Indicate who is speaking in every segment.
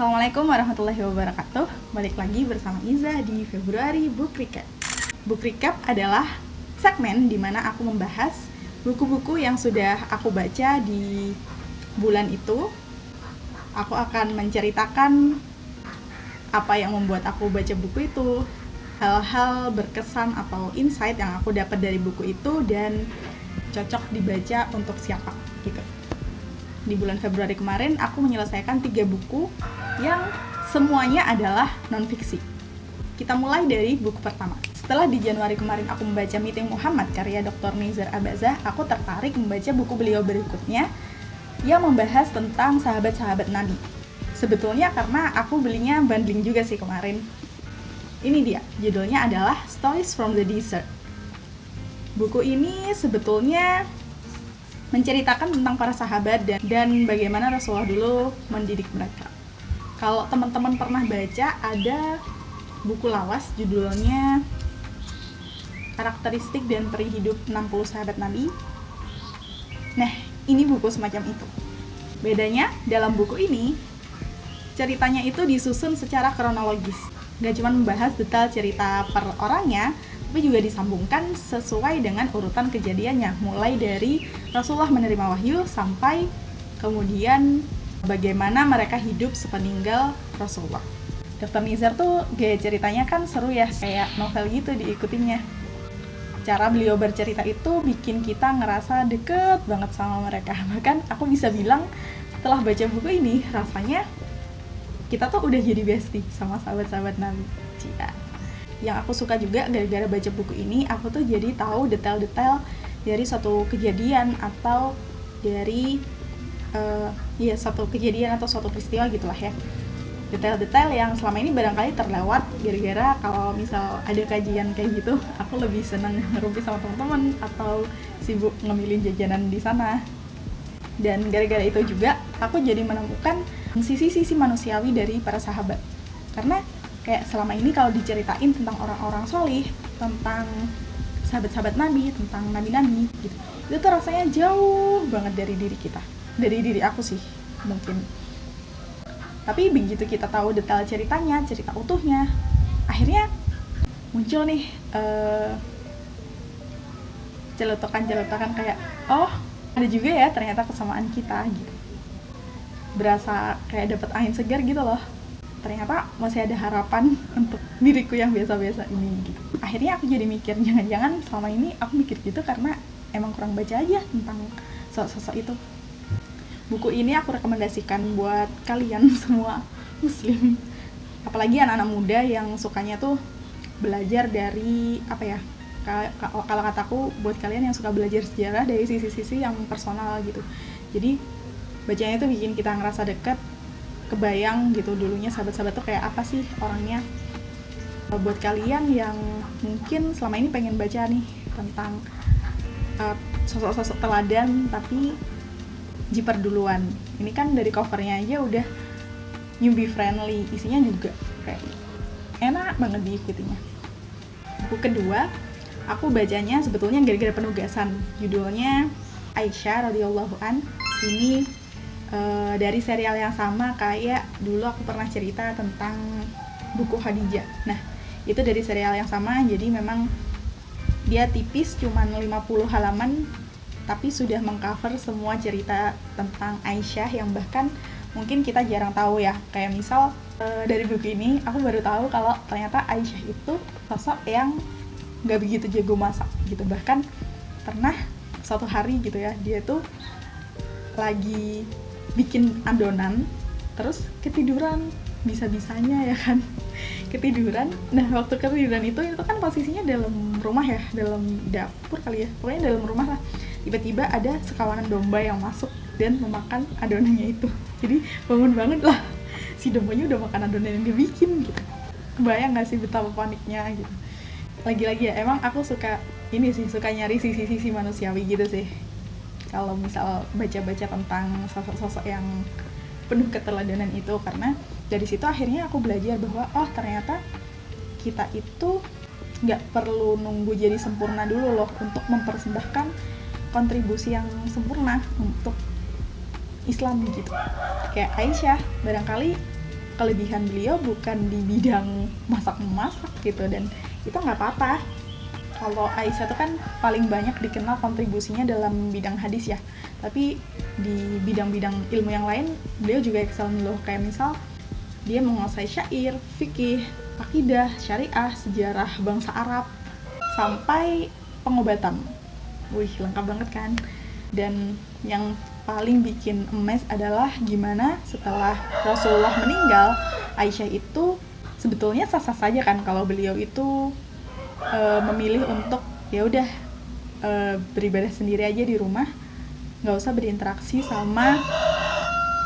Speaker 1: Assalamualaikum warahmatullahi wabarakatuh. Balik lagi bersama Iza di Februari Book Recap. Book Recap adalah segmen di mana aku membahas buku-buku yang sudah aku baca di bulan itu. Aku akan menceritakan apa yang membuat aku baca buku itu, hal-hal berkesan atau insight yang aku dapat dari buku itu dan cocok dibaca untuk siapa gitu. Di bulan Februari kemarin aku menyelesaikan 3 buku yang semuanya adalah non-fiksi. Kita mulai dari buku pertama. Setelah di Januari kemarin aku membaca Meeting Muhammad karya Dr. Nizar Abazah, aku tertarik membaca buku beliau berikutnya yang membahas tentang sahabat-sahabat Nabi. Sebetulnya karena aku belinya bundling juga sih kemarin. Ini dia, judulnya adalah Stories from the Desert. Buku ini sebetulnya menceritakan tentang para sahabat dan bagaimana Rasulullah dulu mendidik mereka. Kalau teman-teman pernah baca, ada buku lawas judulnya Karakteristik dan Peri Hidup 60 Sahabat Nabi. Nah, ini buku semacam itu. Bedanya, dalam buku ini, ceritanya itu disusun secara kronologis. Gak cuma membahas detail cerita per orangnya, tapi juga disambungkan sesuai dengan urutan kejadiannya, mulai dari Rasulullah menerima wahyu sampai kemudian bagaimana mereka hidup sepeninggal Rasulullah. Dr. Nizar tuh gaya ceritanya kan seru ya, kayak novel gitu diikutinya. Cara beliau bercerita itu bikin kita ngerasa deket banget sama mereka. Bahkan aku bisa bilang setelah baca buku ini, rasanya kita tuh udah jadi bestie sama sahabat-sahabat Nabi. Cia. Yang aku suka juga gara-gara baca buku ini, aku tuh jadi tahu detail-detail dari suatu kejadian atau dari satu kejadian atau suatu peristiwa gitulah ya. Detail-detail yang selama ini barangkali terlewat gara-gara kalau misal ada kajian kayak gitu, aku lebih senang ngerumpi sama teman-teman atau sibuk ngemilin jajanan di sana. Dan gara-gara itu juga aku jadi menemukan sisi-sisi manusiawi dari para sahabat. Karena kayak selama ini kalau diceritain tentang orang-orang solih, tentang sahabat-sahabat Nabi, tentang nabi-nabi gitu, itu tuh rasanya jauh banget dari diri kita, dari diri aku sih mungkin. Tapi begitu kita tahu detail ceritanya, cerita utuhnya, akhirnya muncul nih celotekan kayak, oh ada juga ya ternyata kesamaan kita gitu. Berasa kayak dapet angin segar gitu loh. Ternyata masih ada harapan untuk diriku yang biasa-biasa ini gitu. Akhirnya aku jadi mikir, jangan-jangan selama ini aku mikir gitu karena emang kurang baca aja tentang sosok-sosok itu. Buku ini aku rekomendasikan buat kalian semua muslim, apalagi anak-anak muda yang sukanya tuh belajar dari apa ya, kalau kataku buat kalian yang suka belajar sejarah dari sisi-sisi yang personal gitu. Jadi bacanya tuh bikin kita ngerasa deket, kebayang gitu dulunya sahabat-sahabat tuh kayak apa sih orangnya. Buat kalian yang mungkin selama ini pengen baca nih tentang sosok-sosok teladan tapi jiper duluan, ini kan dari covernya aja udah newbie friendly, isinya juga kayak enak banget diikutinya. Buku kedua aku bacanya sebetulnya gara-gara penugasan, judulnya Aisyah radhiyallahu an. Ini dari serial yang sama kayak dulu aku pernah cerita tentang buku Khadijah. Nah, itu dari serial yang sama, jadi memang dia tipis, cuman 50 halaman, tapi sudah mengcover semua cerita tentang Aisyah yang bahkan mungkin kita jarang tahu ya. Kayak misal dari buku ini aku baru tahu kalau ternyata Aisyah itu sosok yang gak begitu jago masak gitu. Bahkan pernah suatu hari gitu ya, dia tuh lagi bikin adonan terus ketiduran, bisa-bisanya ya kan ketiduran. Nah, waktu ketiduran itu kan posisinya dalam rumah ya, dalam dapur kali ya, pokoknya dalam rumah lah. Tiba-tiba ada sekawanan domba yang masuk dan memakan adonannya itu. Jadi bangun lah, si dombanya udah makan adonan yang dia bikin gitu. Kebayang gak sih betapa paniknya gitu. Lagi-lagi ya, emang aku suka ini sih, suka nyari sisi-sisi manusiawi gitu sih kalau misal baca-baca tentang sosok-sosok yang penuh keteladanan itu. Karena dari situ akhirnya aku belajar bahwa oh ternyata kita itu nggak perlu nunggu jadi sempurna dulu loh untuk mempersembahkan kontribusi yang sempurna untuk Islam gitu. Kayak Aisyah, barangkali kelebihan beliau bukan di bidang masak-memasak gitu, dan itu nggak apa-apa. Kalau Aisyah tuh kan paling banyak dikenal kontribusinya dalam bidang hadis ya, tapi di bidang-bidang ilmu yang lain beliau juga excellent loh. Kayak misal dia menguasai syair, fikih, akidah, syariah, sejarah bangsa Arab, sampai pengobatan. Wih, lengkap banget kan? Dan yang paling bikin emes adalah gimana setelah Rasulullah meninggal, Aisyah itu sebetulnya sah-sah saja kan kalau beliau itu memilih untuk ya udah beribadah sendiri aja di rumah, nggak usah berinteraksi sama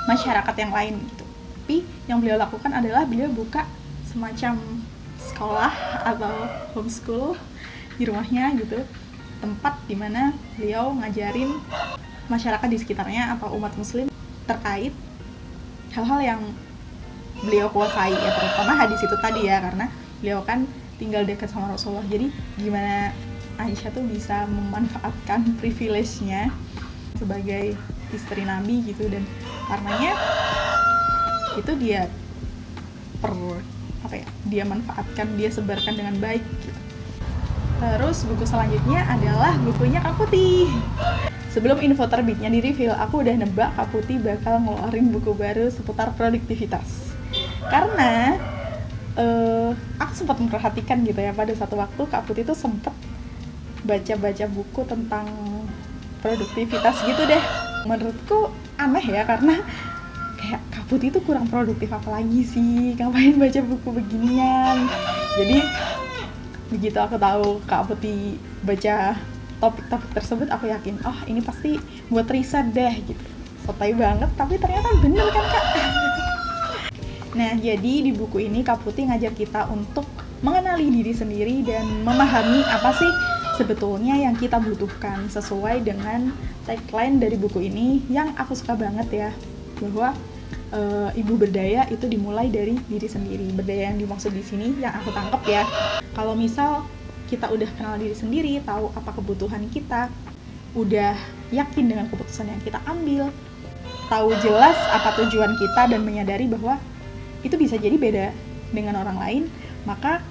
Speaker 1: masyarakat yang lain gitu. Tapi yang beliau lakukan adalah beliau buka semacam sekolah atau homeschool di rumahnya gitu, tempat dimana beliau ngajarin masyarakat di sekitarnya atau umat muslim terkait hal-hal yang beliau kuasai ya, terutama hadis itu tadi ya, karena beliau kan tinggal dekat sama Rasulullah. Jadi gimana Aisyah tuh bisa memanfaatkan privilege-nya sebagai istri Nabi gitu, dan karenanya itu dia dia manfaatkan, dia sebarkan dengan baik gitu. Terus buku selanjutnya adalah bukunya Kak Putih. Sebelum info terbitnya di reveal, aku udah nebak Kak Putih bakal ngeluarin buku baru seputar produktivitas. Karena aku sempat memperhatikan gitu ya, pada satu waktu Kak Putih tuh sempat baca-baca buku tentang produktivitas gitu deh. Menurutku aneh ya, karena kayak Kak Putih tuh kurang produktif apa lagi sih, ngapain baca buku beginian. Jadi begitu aku tahu Kak Putih baca topik-topik tersebut, aku yakin oh ini pasti buat riset deh gitu. Sotoy banget, tapi ternyata bener kan Kak. Nah, jadi di buku ini Kak Putih ngajak kita untuk mengenali diri sendiri dan memahami apa sih sebetulnya yang kita butuhkan, sesuai dengan tagline dari buku ini yang aku suka banget ya, bahwa ibu berdaya itu dimulai dari diri sendiri. Berdaya yang dimaksud di sini yang aku tangkap ya, kalau misal kita udah kenal diri sendiri, tahu apa kebutuhan kita, udah yakin dengan keputusan yang kita ambil, tahu jelas apa tujuan kita, dan menyadari bahwa itu bisa jadi beda dengan orang lain, maka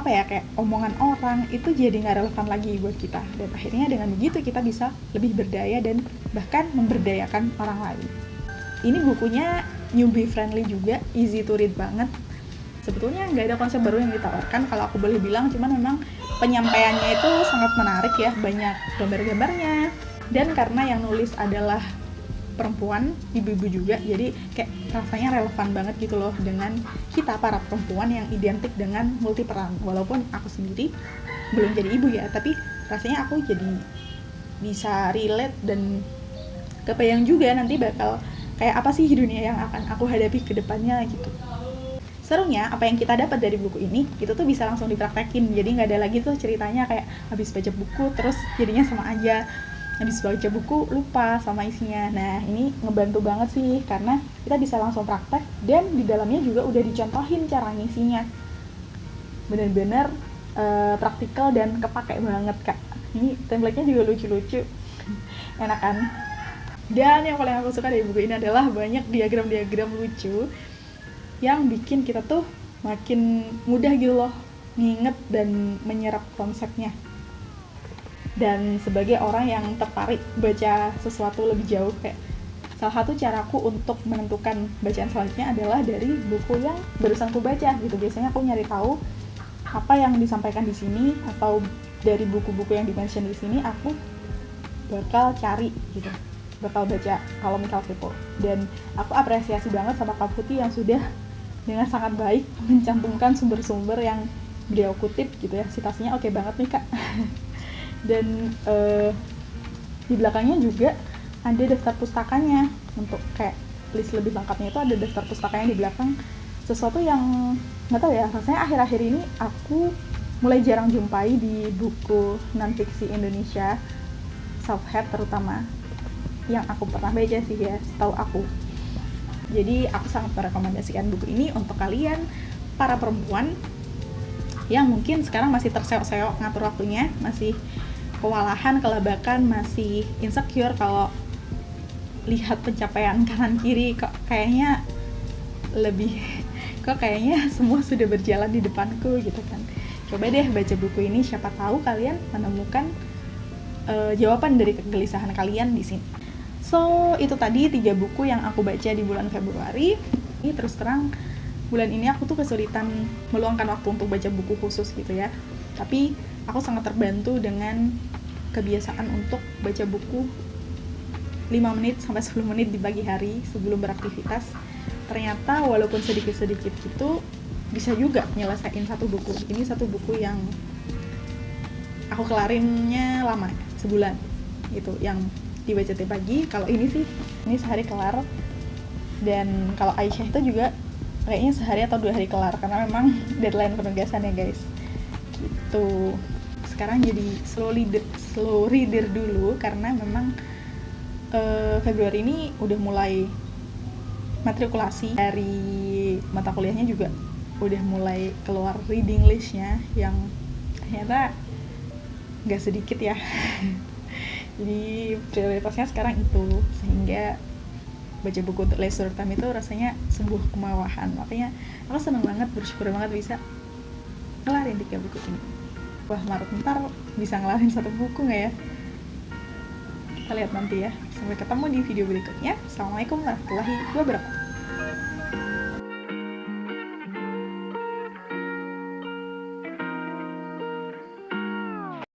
Speaker 1: kayak omongan orang itu jadi nggak relevan lagi buat kita. Dan akhirnya dengan begitu kita bisa lebih berdaya dan bahkan memberdayakan orang lain. Ini bukunya newbie friendly juga, easy to read banget. Sebetulnya nggak ada konsep baru yang ditawarkan kalau aku boleh bilang, cuman memang penyampaiannya itu sangat menarik ya, banyak gambar-gambarnya, dan karena yang nulis adalah perempuan, ibu-ibu juga, jadi kayak rasanya relevan banget gitu loh dengan kita para perempuan yang identik dengan multi peran. Walaupun aku sendiri belum jadi ibu ya, tapi rasanya aku jadi bisa relate dan kebayang juga nanti bakal kayak apa sih dunia yang akan aku hadapi ke depannya gitu. Serunya apa yang kita dapat dari buku ini itu tuh bisa langsung dipraktekin, jadi nggak ada lagi tuh ceritanya kayak habis baca buku terus jadinya sama aja, habis baca buku lupa sama isinya. Nah, ini ngebantu banget sih karena kita bisa langsung praktek, dan di dalamnya juga udah dicontohin cara ngisinya. Bener-bener praktikal dan kepake banget Kak. Ini template-nya juga lucu-lucu, enak kan? Dan yang paling aku suka dari buku ini adalah banyak diagram-diagram lucu yang bikin kita tuh makin mudah gitu loh nginget dan menyerap konsepnya. Dan sebagai orang yang tertarik baca sesuatu lebih jauh, kayak salah satu caraku untuk menentukan bacaan selanjutnya adalah dari buku yang barusan aku baca gitu. Biasanya aku nyari tahu apa yang disampaikan di sini, atau dari buku-buku yang di-mention di sini aku bakal cari gitu, bakal baca kalau misal kepo. Dan aku apresiasi banget sama Kak Putih yang sudah dengan sangat baik mencantumkan sumber-sumber yang beliau kutip gitu ya. Citasinya oke banget nih Kak. Dan di belakangnya juga ada daftar pustakanya, untuk kayak list lebih lengkapnya itu ada daftar pustakanya di belakang. Sesuatu yang nggak tahu ya, rasanya akhir-akhir ini aku mulai jarang jumpai di buku non-fiksi Indonesia, self-help terutama, yang aku pernah baca sih ya, setahu aku. Jadi aku sangat merekomendasikan buku ini untuk kalian para perempuan yang mungkin sekarang masih terseok-seok ngatur waktunya, masih kewalahan, kelabakan, masih insecure kalau lihat pencapaian kanan kiri kok kayaknya lebih kok kayaknya semua sudah berjalan di depanku gitu kan. Coba deh baca buku ini, siapa tahu kalian menemukan jawaban dari kegelisahan kalian di sini. So, itu tadi 3 buku yang aku baca di bulan Februari. Ini terus terang bulan ini aku tuh kesulitan meluangkan waktu untuk baca buku khusus gitu ya. Tapi aku sangat terbantu dengan kebiasaan untuk baca buku 5 menit sampai 10 menit di pagi hari sebelum beraktivitas. Ternyata walaupun sedikit-sedikit gitu bisa juga nyelesain satu buku. Ini satu buku yang aku kelarinnya lama, sebulan gitu, yang dibaca tiap pagi. Kalau ini sih, ini sehari kelar. Dan kalau Aisyah itu juga kayaknya sehari atau 2 hari kelar, karena memang deadline penugasan ya guys gitu. Sekarang jadi slow reader dulu, karena memang Februari ini udah mulai matrikulasi. Dari mata kuliahnya juga udah mulai keluar reading listnya yang ternyata nggak sedikit ya. Jadi prioritasnya sekarang itu, sehingga baca buku untuk leisure time itu rasanya sebuah kemewahan. Makanya aku seneng banget, bersyukur banget bisa ngelarin 3 buku ini. Wah, Maret ntar bisa ngelarin 1 buku nggak ya? Kita lihat nanti ya. Sampai ketemu di video berikutnya. Assalamualaikum warahmatullahi wabarakatuh.